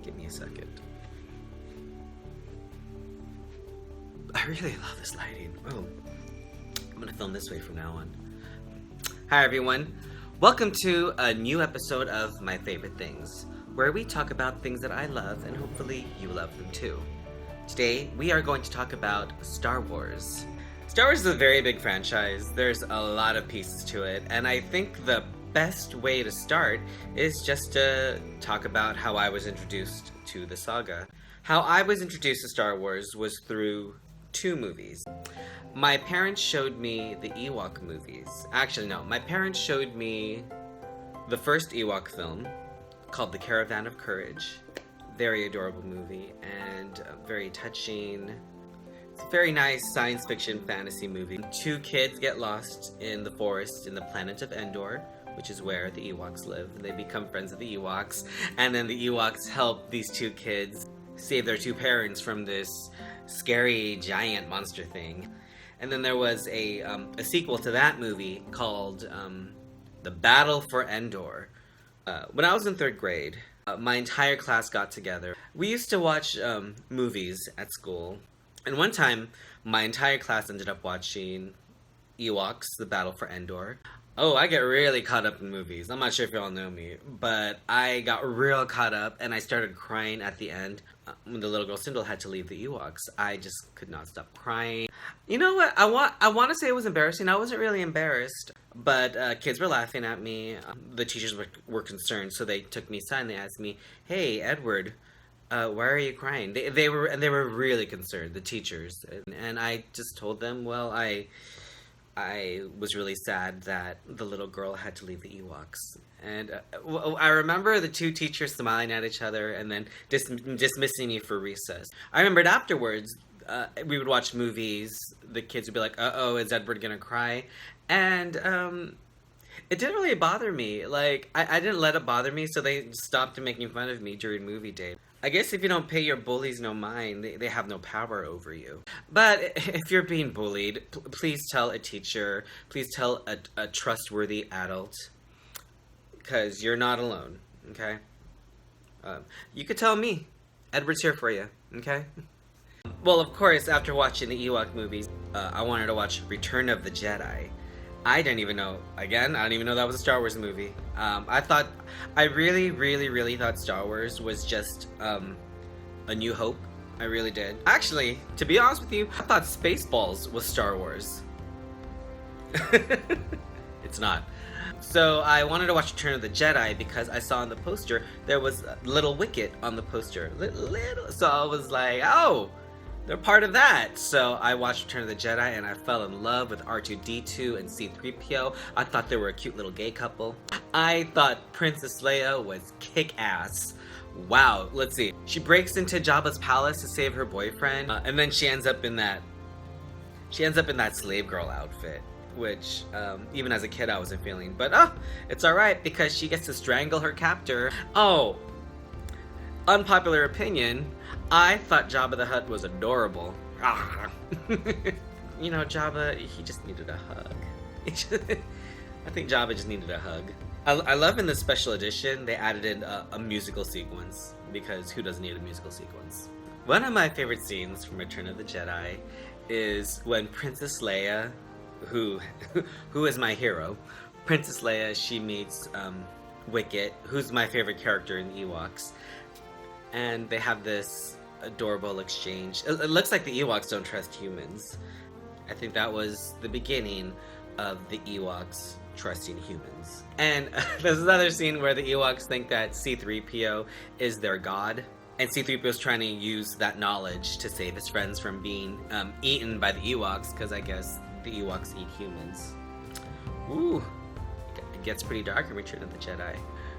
Give me a second. I really love this lighting. Oh, I'm gonna film this way from now on. Hi everyone. Welcome to a new episode of My Favorite Things, where we talk about things that I love and hopefully you love them too. Today, we are going to talk about Star Wars. Star Wars is a very big franchise. There's a lot of pieces to it, and I think the best way to start is just to talk about how I was introduced to the saga. How I was introduced to Star Wars was through two movies. My parents showed me the Ewok movies. Actually, no, my parents showed me the first Ewok film called The Caravan of Courage. Very adorable movie and very touching. It's a very nice science fiction fantasy movie. Two kids get lost in the forest in the planet of Endor, which is where the Ewoks live. They become friends of the Ewoks, and then the Ewoks help these two kids save their two parents from this scary giant monster thing. And then there was a sequel to that movie called The Battle for Endor. When I was in 3rd grade, my entire class got together. We used to watch movies at school. And one time, my entire class ended up watching Ewoks, The Battle for Endor. Oh, I get really caught up in movies. I'm not sure if y'all know me, but I got real caught up and I started crying at the end when the little girl Sindel had to leave the Ewoks. I just could not stop crying. You know what? I want to say it was embarrassing. I wasn't really embarrassed, but kids were laughing at me. The teachers were concerned, so they took me aside and they asked me, "Hey, Edward, why are you crying?" They were really concerned, the teachers, and I just told them, well, I was really sad that the little girl had to leave the Ewoks. And I remember the two teachers smiling at each other and then dismissing me for recess. I remembered afterwards, we would watch movies, the kids would be like, uh-oh, is Edward gonna cry? And it didn't really bother me. Like, I didn't let it bother me, so they stopped making fun of me during movie day. I guess if you don't pay your bullies no mind, they have no power over you. But if you're being bullied, please tell a teacher, please tell a trustworthy adult, because you're not alone, okay? You could tell me. Edward's here for you, okay? Well, of course, after watching the Ewok movies, I wanted to watch Return of the Jedi. I didn't even know that was a Star Wars movie. I really thought Star Wars was just A New Hope. I really did. Actually, to be honest with you, I thought Spaceballs was Star Wars. It's not. So I wanted to watch Return of the Jedi because I saw on the poster there was a little Wicket on the poster. So I was like, oh, they're part of that. So I watched Return of the Jedi and I fell in love with R2-D2 and C-3PO. I thought they were a cute little gay couple. I thought Princess Leia was kick-ass. Wow, let's see. She breaks into Jabba's palace to save her boyfriend, and then she ends up in that slave girl outfit, which even as a kid I wasn't feeling. But it's alright because she gets to strangle her captor. Oh, unpopular opinion, I thought Jabba the Hutt was adorable. You know, Jabba, he just needed a hug. I think Jabba just needed a hug. I love in the special edition, they added in a musical sequence, because who doesn't need a musical sequence? One of my favorite scenes from Return of the Jedi is when Princess Leia, who is my hero, Princess Leia, she meets Wicket, who's my favorite character in Ewoks, and they have this adorable exchange. It looks like the Ewoks don't trust humans. I think that was the beginning of the Ewoks trusting humans. And there's another scene where the Ewoks think that C-3PO is their god, and C-3PO is trying to use that knowledge to save his friends from being eaten by the Ewoks, because I guess the Ewoks eat humans. Ooh, it gets pretty dark in Return of the Jedi.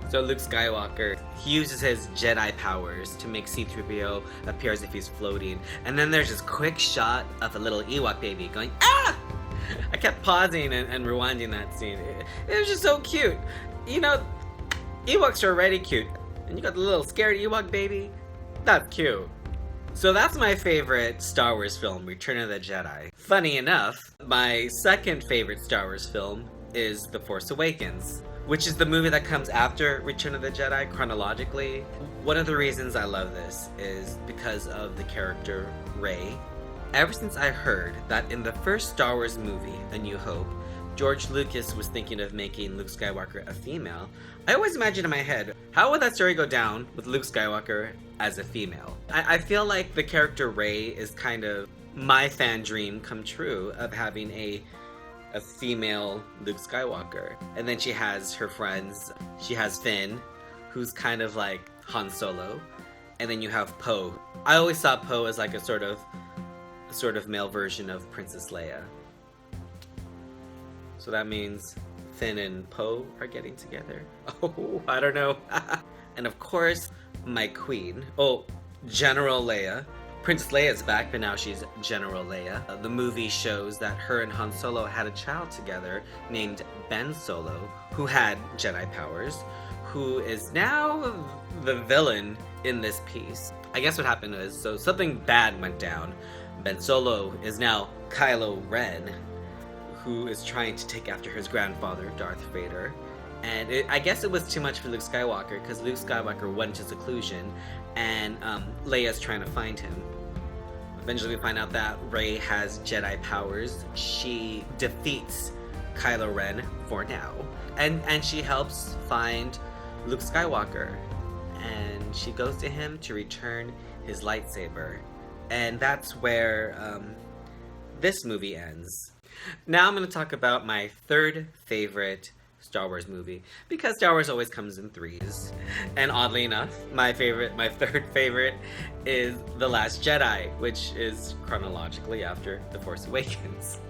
So Luke Skywalker, he uses his Jedi powers to make C-3PO appear as if he's floating. And then there's this quick shot of a little Ewok baby going, ah! I kept pausing and rewinding that scene. It was just so cute. You know, Ewoks are already cute. And you got the little scared Ewok baby. That's cute. So that's my favorite Star Wars film, Return of the Jedi. Funny enough, my second favorite Star Wars film is The Force Awakens. which is the movie that comes after Return of the Jedi chronologically. One of the reasons I love this is because of the character Rey. Ever since I heard that in the first Star Wars movie, A New Hope, George Lucas was thinking of making Luke Skywalker a female, I always imagined in my head, how would that story go down with Luke Skywalker as a female? I feel like the character Rey is kind of my fan dream come true of having a female Luke Skywalker. And then she has her friends. She has Finn, who's kind of like Han Solo. And then you have Poe. I always saw Poe as like a sort of male version of Princess Leia. So that means Finn and Poe are getting together? Oh, I don't know. And of course, my queen. Oh, General Leia. Princess Leia is back, but now she's General Leia. The movie shows that her and Han Solo had a child together named Ben Solo, who had Jedi powers, who is now the villain in this piece. I guess what happened is, so something bad went down. Ben Solo is now Kylo Ren, who is trying to take after his grandfather, Darth Vader. And I guess it was too much for Luke Skywalker, because Luke Skywalker went into seclusion, and Leia's trying to find him. Eventually we find out that Rey has Jedi powers. She defeats Kylo Ren for now. And she helps find Luke Skywalker. And she goes to him to return his lightsaber. And that's where this movie ends. Now I'm going to talk about my third favorite Star Wars movie, because Star Wars always comes in threes. And oddly enough, my third favorite is The Last Jedi, which is chronologically after The Force Awakens.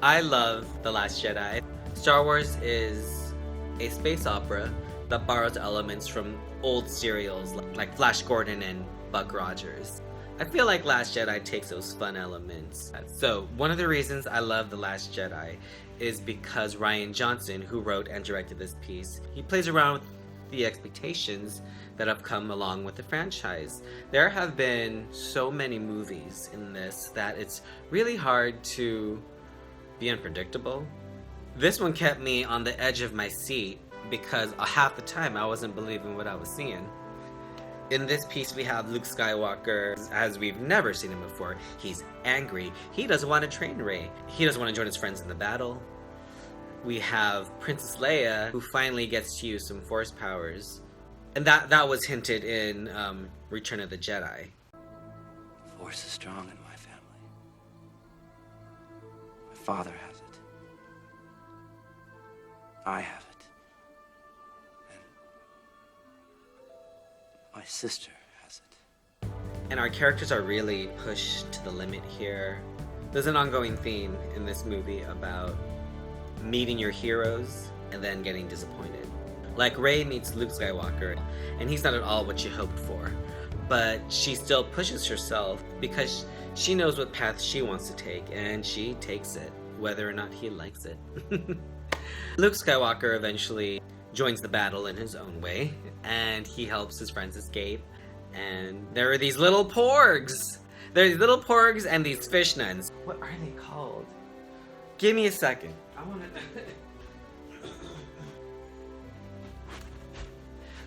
I love The Last Jedi. Star Wars is a space opera that borrows elements from old serials like Flash Gordon and Buck Rogers. I feel like Last Jedi takes those fun elements. So one of the reasons I love The Last Jedi is because Rian Johnson, who wrote and directed this piece, he plays around with the expectations that have come along with the franchise. There have been so many movies in this that it's really hard to be unpredictable. This one kept me on the edge of my seat because half the time I wasn't believing what I was seeing. In this piece, we have Luke Skywalker as we've never seen him before. He's angry. He doesn't want to train Rey. He doesn't want to join his friends in the battle. We have Princess Leia, who finally gets to use some Force powers. And that was hinted in Return of the Jedi. Force is strong in my family. My father has it. I have it. My sister has it. And our characters are really pushed to the limit here. There's an ongoing theme in this movie about meeting your heroes and then getting disappointed. Like Rey meets Luke Skywalker, and he's not at all what she hoped for. But she still pushes herself because she knows what path she wants to take, and she takes it, whether or not he likes it. Luke Skywalker eventually joins the battle in his own way, and he helps his friends escape. And there are these little porgs. There are these little porgs and these fish nuns. What are they called? Give me a second. I want to...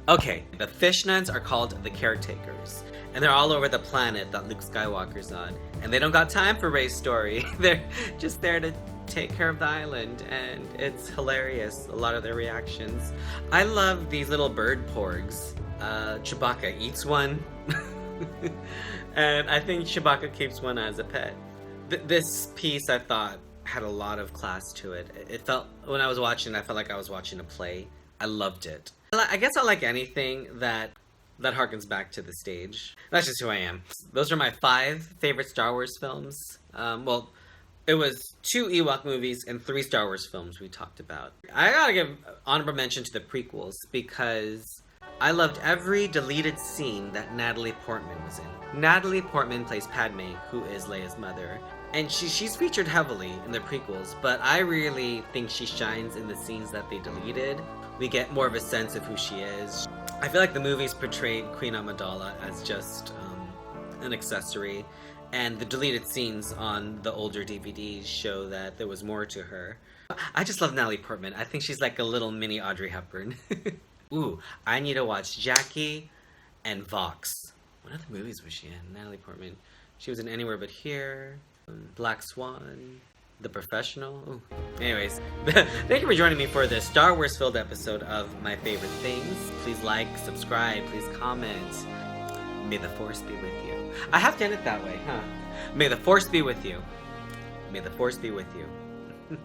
Okay, the fish nuns are called the caretakers, and they're all over the planet that Luke Skywalker's on. And they don't got time for Rey's story. They're just there to take care of the island, and it's hilarious, a lot of their reactions. I love these little bird porgs. Chewbacca eats one, and I think Chewbacca keeps one as a pet. This piece, I thought, had a lot of class to it. It felt, when I was watching, I felt like I was watching a play. I loved it. I guess I like anything that harkens back to the stage. That's just who I am. Those are my 5 favorite Star Wars films. Well, it was 2 Ewok movies and 3 Star Wars films we talked about. I gotta give honorable mention to the prequels because I loved every deleted scene that Natalie Portman was in. Natalie Portman plays Padme, who is Leia's mother. And she's featured heavily in the prequels, but I really think she shines in the scenes that they deleted. We get more of a sense of who she is. I feel like the movies portrayed Queen Amidala as just an accessory, and the deleted scenes on the older DVDs show that there was more to her. I just love Natalie Portman. I think she's like a little mini Audrey Hepburn. Ooh, I need to watch Jackie and Vox. What other movies was she in? Natalie Portman. She was in Anywhere But Here, Black Swan, The Professional. Ooh. Anyways, thank you for joining me for this Star Wars filled episode of My Favorite Things. Please like, subscribe, please comment. May the Force be with you. I have to end it that way, huh? May the Force be with you. May the Force be with you.